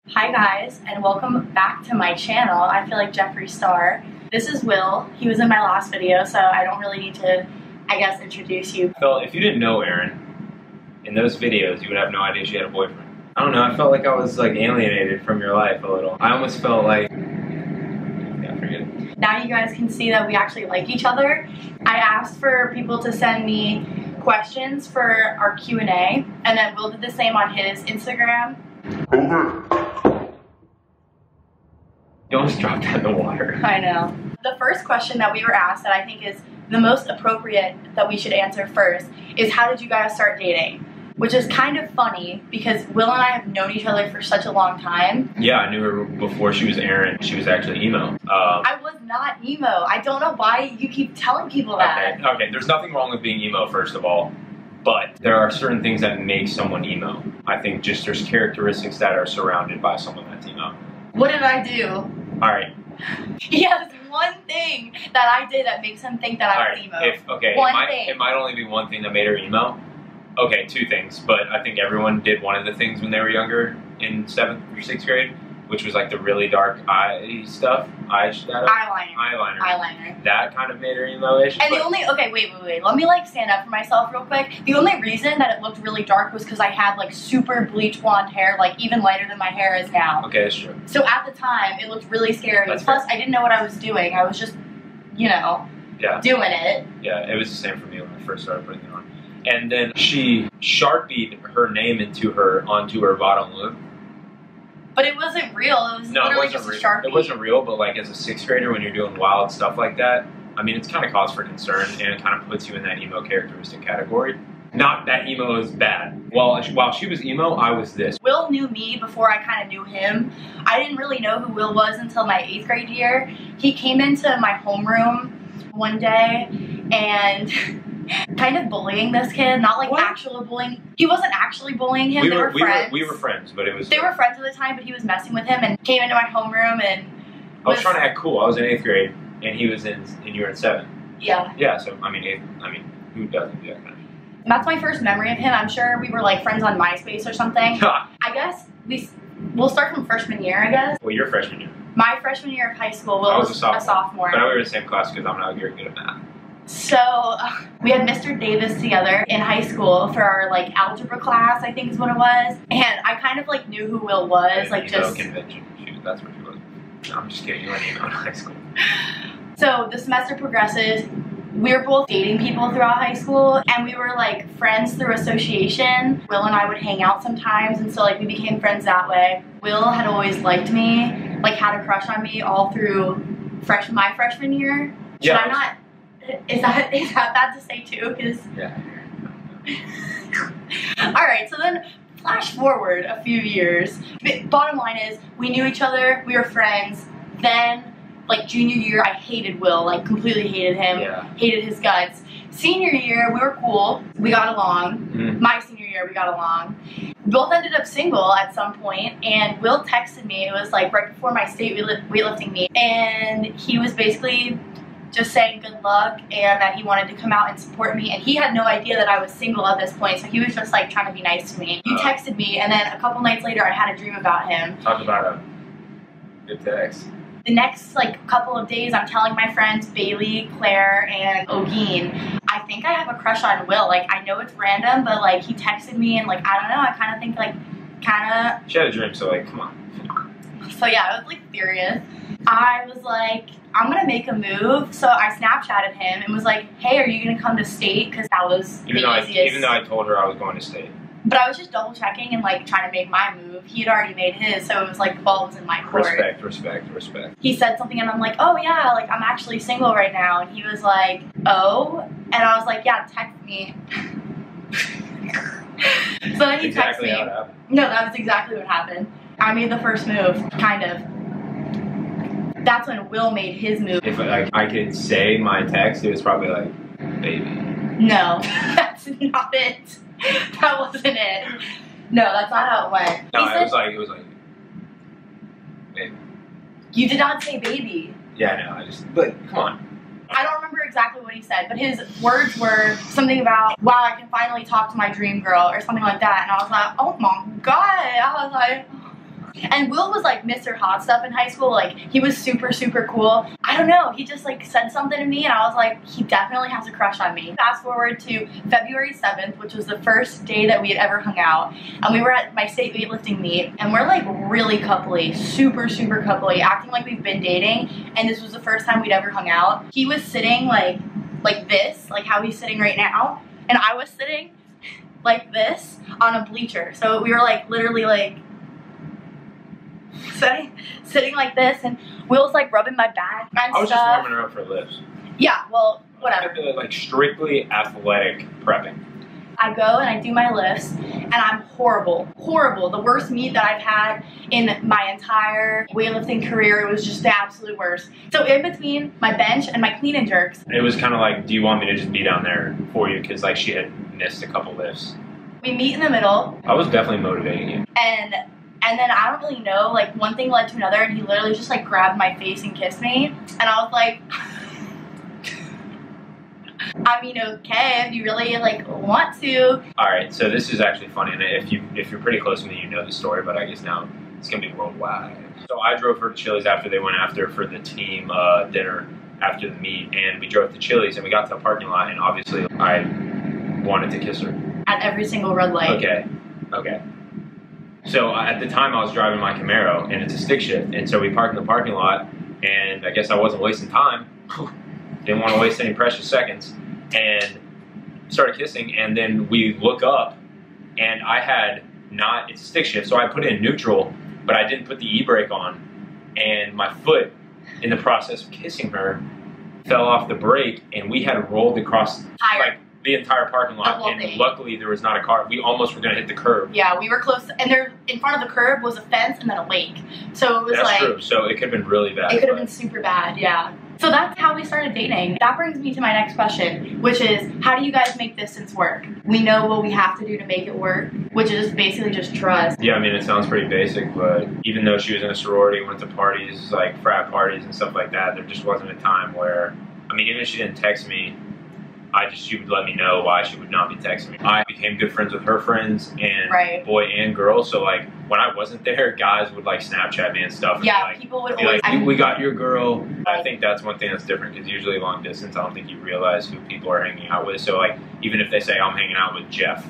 Hi guys, and welcome back to my channel. I feel like Jeffree Star. This is Will. He was in my last video, so I don't really need to, I guess, introduce you. Phil, if you didn't know Erin, in those videos, you would have no idea she had a boyfriend. I don't know, I felt like I was like alienated from your life a little. I almost felt like, yeah, forget it. Now you guys can see that we actually like each other. I asked for people to send me questions for our Q&A, and then Will did the same on his Instagram. You almost dropped that in the water. I know. The first question that we were asked that I think is the most appropriate that we should answer first is, how did you guys start dating? Which is kind of funny because Will and I have known each other for such a long time. Yeah, I knew her before she was Erin. She was actually emo. I was not emo. I don't know why you keep telling people that. Okay, there's nothing wrong with being emo, first of all. But there are certain things that make someone emo. I think just there's characteristics that are surrounded by someone that's emo. What did I do? Alright. Yes, one thing that I did that makes him think that I was emo. It might only be one thing that made her emo. Okay, two things, but I think everyone did one of the things when they were younger in 7th or 6th grade, which was like the really dark eye stuff, eyeshadow. Eyeliner. That kind of made her emo-ish. And wait. Let me like stand up for myself real quick. The only reason that it looked really dark was because I had like super bleach blonde hair, like even lighter than my hair is now. Okay, that's true. So at the time, it looked really scary. That's Plus, fair. I didn't know what I was doing. I was just, you know, doing it. Yeah, it was the same for me when I first started putting it on. And then she Sharpied her name onto her bottom lip. But it wasn't real. It was literally just a Sharpie. It wasn't real, but like as a 6th grader, when you're doing wild stuff like that, I mean, it's kind of cause for concern, and it kind of puts you in that emo characteristic category. Not that emo is bad. While she was emo, I was this. Will knew me before I kind of knew him. I didn't really know who Will was until my 8th grade year. He came into my homeroom one day and kind of bullying this kid, not like actual bullying. He wasn't actually bullying him. They were friends. We were friends, but it was. They were friends at the time, but he was messing with him and came into my homeroom and. I was trying to act cool. I was in 8th grade, and he was and you were in 7th. Yeah. Yeah. So I mean, who doesn't do that kind of? That's my first memory of him. I'm sure we were like friends on MySpace or something. I guess we'll start from freshman year. I guess. Well, your freshman year. My freshman year of high school. Will was a sophomore. But we were in the same class because I'm not very good at math. So we had Mr. Davis together in high school for our like algebra class, I think is what it was. And I kind of like knew who Will was, like just convention. That's what she was. No, I'm just kidding. You went emo in high school. So the semester progresses. We were both dating people throughout high school, and we were like friends through association. Will and I would hang out sometimes, and so like we became friends that way. Will had always liked me, like had a crush on me all through my freshman year. Should I not? Is that bad to say too? Cause yeah. All right. So then, flash forward a few years. Bottom line is, we knew each other. We were friends. Then, like junior year, I hated Will. Like completely hated him. Yeah. Hated his guts. Senior year, we were cool. We got along. Mm. My senior year, we got along. Both ended up single at some point, and Will texted me. It was like right before my state weightlifting meet, and he was basically just saying good luck and that he wanted to come out and support me, and he had no idea that I was single at this point, so he was just like trying to be nice to me. You texted me, and then a couple nights later I had a dream about him. Talk about a good text. The next like couple of days I'm telling my friends Bailey, Claire, and Ogeen, I think I have a crush on Will. Like I know it's random, but like he texted me and like I don't know, I kind of think like She had a dream, so like come on. So yeah, I was like furious. I was like, I'm gonna make a move. So I Snapchatted him and was like, hey, are you gonna come to state? Because that was the easiest. Even though I told her I was going to state. But I was just double checking and like trying to make my move. He had already made his, so it was like the ball was in my court. Respect. He said something and I'm like, oh yeah, like I'm actually single right now. And he was like, oh? And I was like, yeah, text me. So then he texted me. How it happened. No, that was exactly what happened. I made the first move, kind of. That's when Will made his move. If I could say my text, it was probably like, baby. No, that's not it. That wasn't it. No, that's not how it went. No, it was like, baby. You did not say baby. Yeah, no, but come on. I don't remember exactly what he said, but his words were something about, wow, I can finally talk to my dream girl, or something like that. And I was like, oh my god. I was like, And Will was like Mr. Hot Stuff in high school. Like, he was super, super cool. I don't know, he just like said something to me and I was like, he definitely has a crush on me. Fast forward to February 7th, which was the first day that we had ever hung out. And we were at my state weightlifting meet and we're like really coupley, super, super coupley, acting like we've been dating. And this was the first time we'd ever hung out. He was sitting like this, like how he's sitting right now. And I was sitting like this on a bleacher. So we were like literally like sitting like this, and Will's like rubbing my back and I was stuff. just warming her up for lifts. Yeah, well, whatever. Like strictly athletic prepping. I go and I do my lifts, and I'm horrible. The worst meet that I've had in my entire weightlifting career. It was just the absolute worst. So in between my bench and my clean and jerks, it was kind of like, do you want me to just be down there for you? Because like she had missed a couple lifts. we meet in the middle. I was definitely motivating you. And then I don't really know, like one thing led to another, and he literally just like grabbed my face and kissed me, and I was like, I mean, okay, if you really like want to. All right, so this is actually funny, and if you're pretty close to me, you know the story, but I guess now it's gonna be worldwide. So I drove her to Chili's after they went after for the team dinner after the meet, and we drove to Chili's, and we got to the parking lot, and obviously I wanted to kiss her. At every single red light. Okay. So at the time I was driving my Camaro, and it's a stick shift, and so we parked in the parking lot, and I guess I wasn't wasting time. Didn't want to waste any precious seconds, and started kissing, and then we look up, and I had not, it's a stick shift, so I put it in neutral, but I didn't put the e-brake on, and my foot, in the process of kissing her, fell off the brake, and we had rolled across like the entire parking lot, and luckily there was not a car. We almost were going to hit the curb. Yeah, we were close, and there in front of the curb was a fence and then a lake, so it was That's like... true, so it could have been really bad. It could have been super bad, yeah. So that's how we started dating. That brings me to my next question, which is, how do you guys make distance work? We know what we have to do to make it work, which is basically just trust. Yeah, I mean, it sounds pretty basic, but even though she was in a sorority, went to parties, like frat parties and stuff like that, there just wasn't a time where, I mean, even if she didn't text me, she would let me know why she would not be texting me. I became good friends with her friends, and boy and girl, so like, when I wasn't there, guys would like Snapchat me and stuff. And yeah, people would always... like, we got your girl. I think that's one thing that's different, because usually long distance, I don't think you realize who people are hanging out with. So like, even if they say, I'm hanging out with Jeff,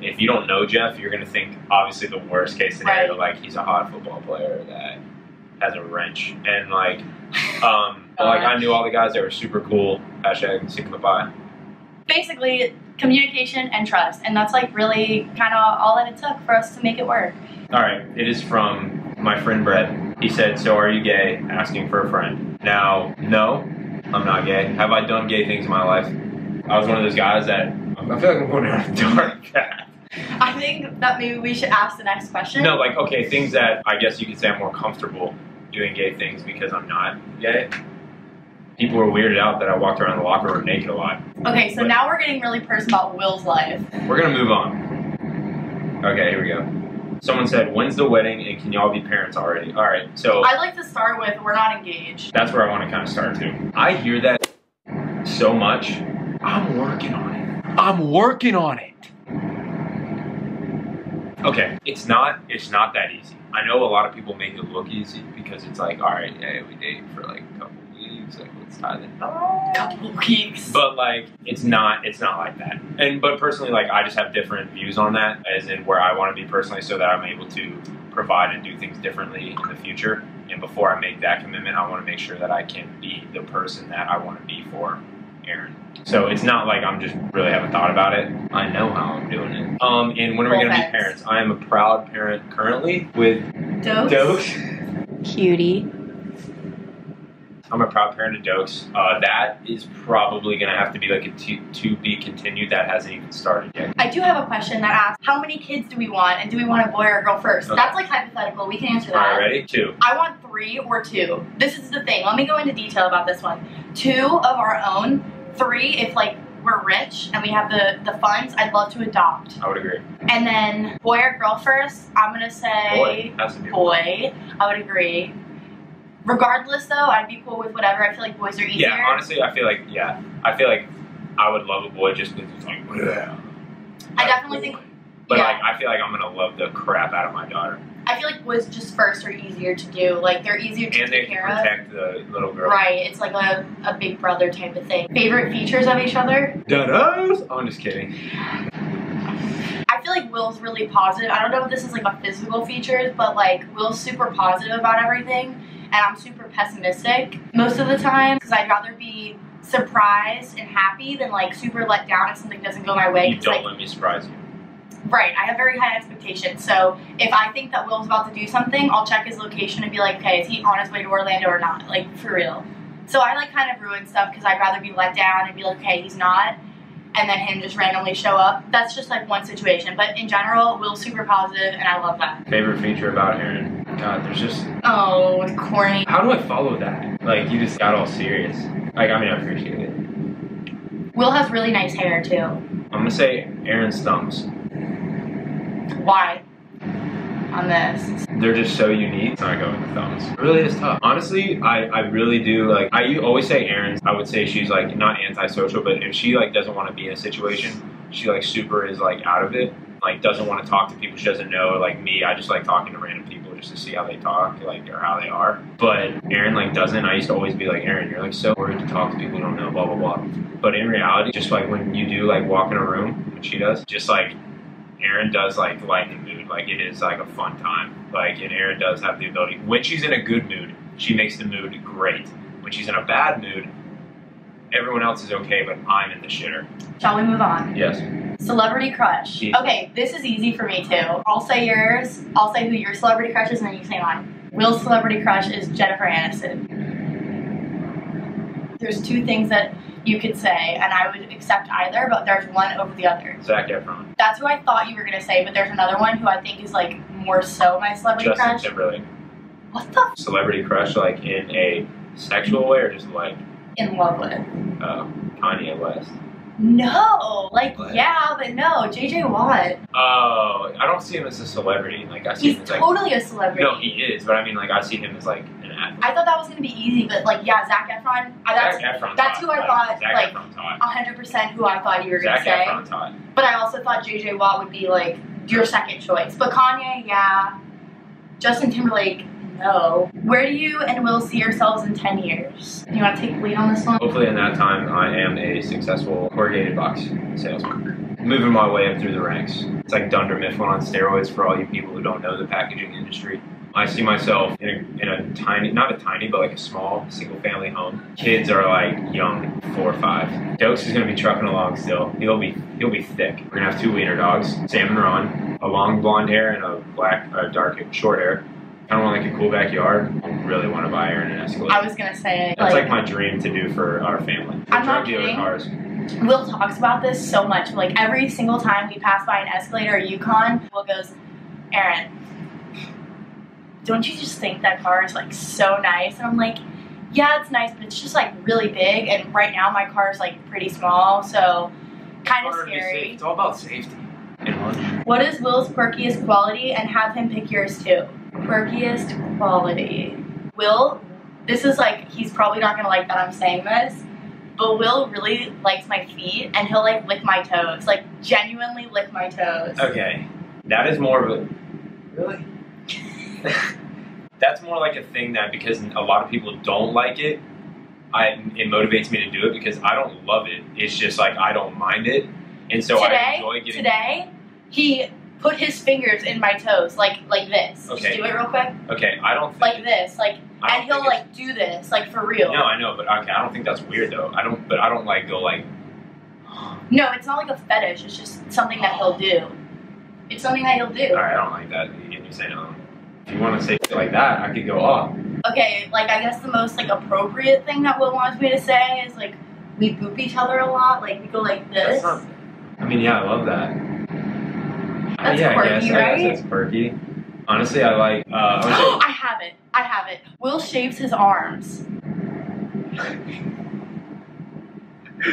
if you don't know Jeff, you're going to think, obviously, the worst case scenario, like, he's a hot football player that has a wrench. And like, but like, I knew all the guys that were super cool. Hashtag Sigma Pi. Basically, communication and trust, and that's like really kind of all that it took for us to make it work. All right, it is from my friend Brett. He said, so are you gay? Asking for a friend. Now, no, I'm not gay. Have I done gay things in my life? I was one of those guys that, I feel like I'm going down a dark path. I think that maybe we should ask the next question. No, like, okay, things that I guess you could say I'm more comfortable doing gay things because I'm not gay. People were weirded out that I walked around the locker room naked a lot. Okay, so now we're getting really personal about Will's life. We're gonna move on. Okay, here we go. Someone said, when's the wedding and can y'all be parents already? All right, so... I'd like to start with, we're not engaged. That's where I want to kind of start too. I hear that so much. I'm working on it. I'm working on it. Okay, it's not that easy. I know a lot of people make it look easy because it's like, all right, yeah, we date for like a couple weeks, like let's tie the couple weeks. But like, it's not like that. But personally, like I just have different views on that, as in where I want to be personally, so that I'm able to provide and do things differently in the future. And before I make that commitment, I want to make sure that I can be the person that I want to be for Aaron. So it's not like I'm just really haven't thought about it. I know how I'm doing it. And when are we going to be parents? I am a proud parent currently with Dokes. Cutie. I'm a proud parent of Dokes. That is probably going to have to be like a to be continued. That hasn't even started yet. I do have a question that asks, how many kids do we want, and do we want a boy or a girl first? Okay. That's like hypothetical. We can answer that. All right, ready? 2. I want 3 or 2. This is the thing. Let me go into detail about this one. 2 of our own. 3 if like we're rich and we have the funds. I'd love to adopt. I would agree. And then boy or girl first, I'm gonna say boy. I would agree. Regardless though, I'd be cool with whatever. I feel like boys are easier. Yeah, honestly, I feel like I would love a boy just because it's like, yeah. I definitely think. But like, I feel like I'm gonna love the crap out of my daughter. I feel like was just first are easier to do. Like they're easier to And they take can care of. protect the little girl. Right, it's like a big brother type of thing. Favorite features of each other? Da-das! Oh, I'm just kidding. I feel like Will's really positive. I don't know if this is like a physical features, but like Will's super positive about everything, and I'm super pessimistic most of the time because I'd rather be surprised and happy than like super let down if something doesn't go my way. You don't like, let me surprise you. Right, I have very high expectations. So if I think that Will's about to do something, I'll check his location and be like, okay, is he on his way to Orlando or not? Like, for real. So I like kind of ruin stuff because I'd rather be let down and be like, okay, he's not, and then him just randomly show up. That's just like one situation. But in general, Will's super positive and I love that. Favorite feature about Aaron? God, there's just... Oh, it's corny. How do I follow that? Like, you just got all serious. Like, I mean, I appreciate it. Will has really nice hair too. I'm gonna say Aaron's thumbs. Why? On this. They're just so unique. It's not going with thumbs. It really is tough. Honestly, I really do, like, I always say Aaron's, I would say she's like not antisocial, but if she like doesn't want to be in a situation, she like super is like out of it. Like doesn't want to talk to people she doesn't know. Like me, I just like talking to random people just to see how they talk, like, or how they are. But Aaron like doesn't. I used to always be like, Aaron, you're like so worried to talk to people you don't know, blah, blah, blah. But in reality, just like when you do like walk in a room, when she does, just like Aaron does like lighten the mood. Like it is like a fun time. Like, and Aaron does have the ability, when she's in a good mood, she makes the mood great. When she's in a bad mood, everyone else is okay, but I'm in the shitter. Shall we move on? Yes. Celebrity crush. Easy. Okay, this is easy for me too. I'll say yours, I'll say who your celebrity crush is, and then you say mine. Will's celebrity crush is Jennifer Aniston. There's two things that you could say, and I would accept either, but there's one over the other. Zac Efron. That's who I thought you were gonna say, but there's another one who I think is like more so my celebrity Justin crush. Timberlake. What the f- Celebrity crush, like in a sexual way or just like in love with? Kanye West? No, like What? yeah, but no, JJ Watt. Oh, I don't see him as a celebrity. Like I see He's him as like totally a celebrity. no, he is, but I mean like I see him as like an athlete. I thought that was gonna be easy, but like yeah, Zac Efron. Zac Efron's that's hot, who I but thought, Zac like, Efron's hot. 100% who I thought you were gonna Zac say. Efron's hot. But I also thought JJ Watt would be like your second choice. But Kanye, yeah. Justin Timberlake, no. Where do you and Will see yourselves in 10 years? Do you want to take the lead on this one? Hopefully in that time I am a successful corrugated box salesman. Moving my way up through the ranks. It's like Dunder Mifflin on steroids for all you people who don't know the packaging industry. I see myself in a tiny, not a tiny, but like a small single family home. Kids are like young, 4 or 5. Dokes is gonna be trucking along still. He'll be thick. We're gonna have 2 wiener dogs, Sam and Ron, a long blonde hair and a black, dark, short hair. Kind of want like a cool backyard. Really want to buy Aaron an Escalade. I was gonna say That's like my dream to do for our family. I'm not Drug dealer kidding. cars. Will talks about this so much. Like every single time we pass by an Escalade or a Yukon, Will goes, Aaron, don't you just think that car is like so nice? And I'm like, yeah, it's nice, but it's just like really big. And right now my car is like pretty small, so kind of scary. It's all about safety. What is Will's quirkiest quality, and have him pick yours too? Quirkiest quality. Will, this is like, he's probably not gonna like that I'm saying this, but Will really likes my feet, and he'll like lick my toes, like genuinely lick my toes. Okay, that is more of a really. That's more like a thing that because a lot of people don't like it, it motivates me to do it because I don't love it. It's just like I don't mind it, and so I enjoy getting. Today, he put his fingers in my toes, like this. Okay. Just do it real quick. Okay, I don't think Like this, like, I don't and he'll think like do this, like for real. No, I know, but okay, I don't think that's weird though. I don't like go like. No, it's not like a fetish. It's just something that he'll do. It's something that he'll do. All right, I don't like that. You say no. If you want to say shit like that, I could go off. Okay, like I guess the most like appropriate thing that Will wants me to say is like we boop each other a lot. Like we go like this. That's not. I mean, yeah, I love that. That's yeah, quirky, I guess right? that's quirky. Honestly, I like. I have it. I have it. Will shaves his arms.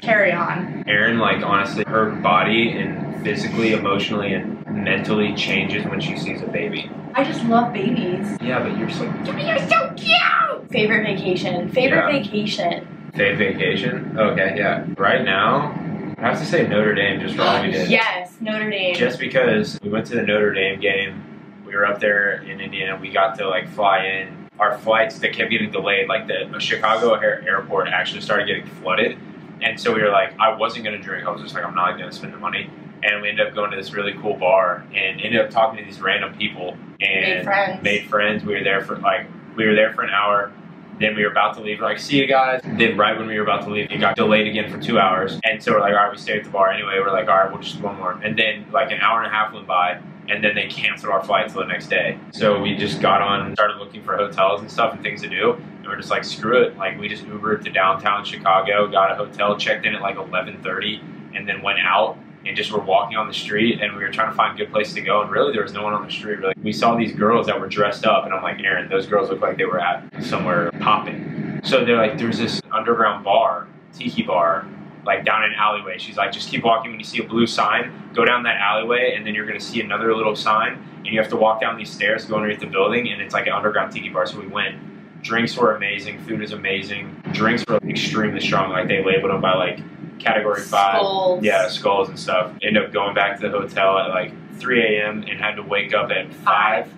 Carry on. Aaron, like honestly, her body and physically, emotionally, and mentally changes when she sees a baby. I just love babies. Yeah, but you're so. You're so cute. Favorite vacation. Favorite Yeah. vacation. Favorite vacation? Okay, yeah. Right now, I have to say Notre Dame just for all we did. Yes, Notre Dame. Just because we went to the Notre Dame game, we we were up there in Indiana. We got to like fly in. Our flights that kept getting delayed, like the Chicago airport actually started getting flooded. And so we were like, I wasn't going to drink. I was just like, I'm not going to spend the money. And we ended up going to this really cool bar and ended up talking to these random people and made friends. We were there for an hour. Then we were about to leave. We're like, see you guys. Then right when we were about to leave, it got delayed again for 2 hours. And so we're like, all right, we stayed at the bar anyway. We're like, all right, we'll just one more. And then like an hour and a half went by. And then they canceled our flight till the next day. So we just got on, started looking for hotels and stuff and things to do. And we're just like, screw it. Like we just Ubered to downtown Chicago, got a hotel, checked in at like 11:30, and then went out and just were walking on the street. And we were trying to find a good place to go. And really there was no one on the street. Really. We saw these girls that were dressed up and I'm like, Aaron, those girls look like they were at somewhere popping. So they're like, there's this underground bar, tiki bar, like down an alleyway. She's like, just keep walking. When you see a blue sign, go down that alleyway, and then you're gonna see another little sign, and you have to walk down these stairs to go underneath the building, and it's like an underground tiki bar. So we went. Drinks were amazing. Food is amazing. Drinks were extremely strong. Like they labeled them by like category 5. Skulls. Yeah, skulls and stuff. Ended up going back to the hotel at like 3 a.m. and had to wake up at 5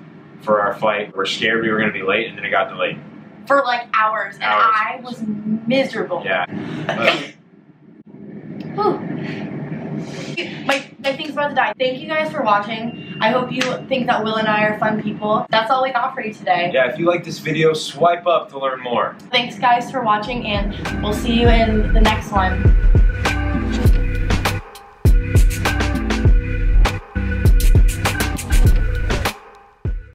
for our flight. We're scared we were gonna be late, and then it got delayed. For like hours. And I was miserable. Yeah. My thing's about to die. Thank you guys for watching. I hope you think that Will and I are fun people. That's all we got for you today. Yeah, if you like this video, swipe up to learn more. Thanks guys for watching, and we'll see you in the next one.